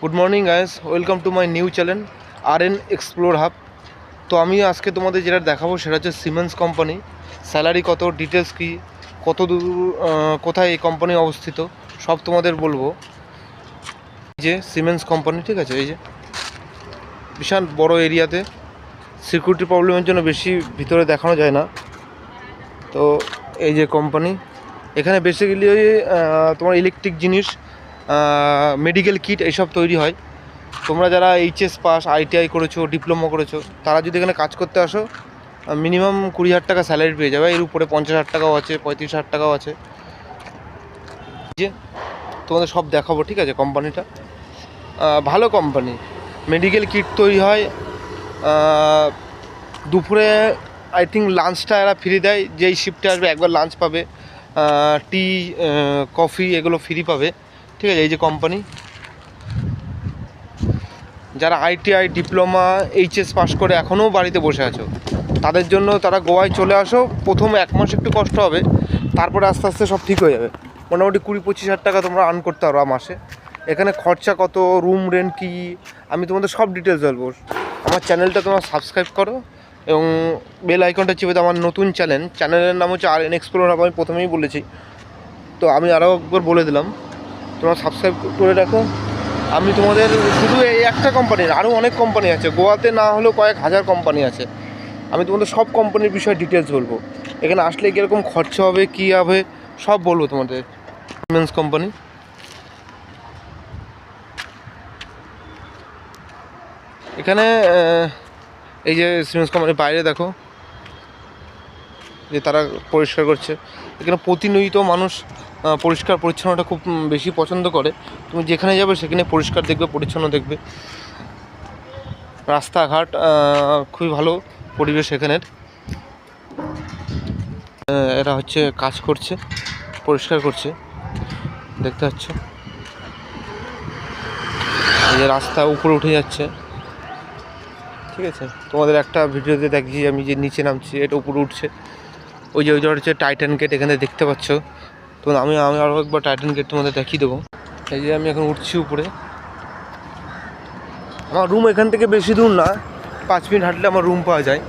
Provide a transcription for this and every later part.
Good morning guys, welcome to my new channel RN explore hub. তো আমি আজকে তোমাদের যেটা দেখাবো সেটা হচ্ছে সিমেন্স কোম্পানি। স্যালারি কত, ডিটেলস কী, কত দূর, কোথায় এই কোম্পানি অবস্থিত, সব তোমাদের বলবো। এই যে সিমেন্স কোম্পানি, ঠিক আছে, এই যে বিশাল বড় এরিয়াতে, সিকিউরিটি প্রবলেমের জন্য বেশি ভিতরে দেখানো যায় না। তো এই যে কোম্পানি, এখানে বেসিক্যালি তোমার ইলেকট্রিক জিনিস, মেডিকেল কিট এইসব তৈরি হয়। তোমরা যারা এইচএস পাস, ITI করেছো, ডিপ্লোমা করেছো, তারা যদি এখানে কাজ করতে আসো, মিনিমাম 20,000 টাকা স্যালারি পেয়ে যাবে। এর উপরে 50,000 টাকাও আছে, 35,000 টাকাও আছে। যে তোমাদের সব দেখাবো, ঠিক আছে। কোম্পানিটা ভালো কোম্পানি, মেডিকেল কিট তৈরি হয়। দুপুরে আই থিঙ্ক লাঞ্চটা এরা ফ্রি দেয়। যেই শিফটে আসবে একবার লাঞ্চ পাবে, টি, কফি এগুলো ফ্রি পাবে, ঠিক আছে। এই যে কোম্পানি, যারা ITI, ডিপ্লোমা, এইচএস পাস করে এখনও বাড়িতে বসে আছো, তাদের জন্য তারা গোয়ায় চলে আসো। প্রথম 1 মাস একটু কষ্ট হবে, তারপরে আস্তে আস্তে সব ঠিক হয়ে যাবে। মোটামুটি 20-25 হাজার টাকা তোমরা আর্ন করতে পারো মাসে। এখানে খরচা কত, রুম রেন্ট কী, আমি তোমাদের সব ডিটেলস বলবো। আমার চ্যানেলটা তোমরা সাবস্ক্রাইব করো এবং বেল আইকনটা চেপে দাও। আমার নতুন চ্যানেলের নাম হচ্ছে RN এক্সপ্লোর হাব। আমি প্রথমেই বলেছি, তো আমি আরও একবার বলে দিলাম, তোমরা সাবস্ক্রাইব করে রাখো। আমি তোমাদের শুধু এই একটা কোম্পানির, আরও অনেক কোম্পানি আছে, গোয়াতে না হলেও কয়েক হাজার কোম্পানি আছে। আমি তোমাদের সব কোম্পানির বিষয়ে ডিটেলস বলবো। এখানে আসলে কীরকম খরচা হবে, কী হবে, সব বলবো তোমাদের। সিমেন্স কোম্পানি, এখানে এই যে সিমেন্স কোম্পানির বাইরে দেখো যে তারা পরিষ্কার করছে। এখানে প্রতিনিয়ত মানুষ পরিষ্কার পরিচ্ছন্নতা খুব বেশি পছন্দ করে। তুমি যেখানে যাবে সেখানে পরিষ্কার দেখবে, পরিচ্ছন্ন দেখবে। রাস্তাঘাট খুবই ভালো পরিবেশ এখানের। এরা হচ্ছে কাজ করছে, পরিষ্কার করছে, দেখতে পাচ্ছ। এই যে রাস্তা উপরে উঠে যাচ্ছে, ঠিক আছে। তোমাদের একটা ভিডিওতে দেখছি আমি যে নিচে নামছি, এটা উপরে উঠছে। ওই যে হচ্ছে টাইটান গেট, এখানে দেখতে পাচ্ছ। তো আমি আরও একবার টাইটান গেট তোমাদের দেখিয়ে দেবো। এই যে আমি এখন উঠছি উপরে। আমার রুম এখান থেকে বেশি দূর না, 5 মিনিট হাঁটলে আমার রুম পাওয়া যায়।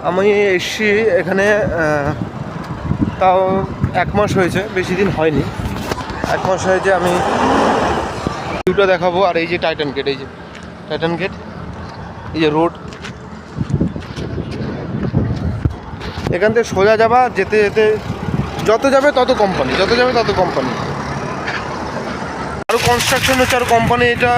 আমি এসছি এখানে তাও 1 মাস হয়েছে, বেশি দিন হয়নি, 1 মাস হয়েছে। আমি ভিউটা দেখাবো। আর এই যে টাইটান গেট, এই যে টাইটান গেট, এই যে রোড, এখান থেকে সোজা যাবা, যেতে যেতে যত যাবে তত কোম্পানি, যত যাবে তত কোম্পানি। আরও কনস্ট্রাকশন হচ্ছে, আরও কোম্পানি। এটা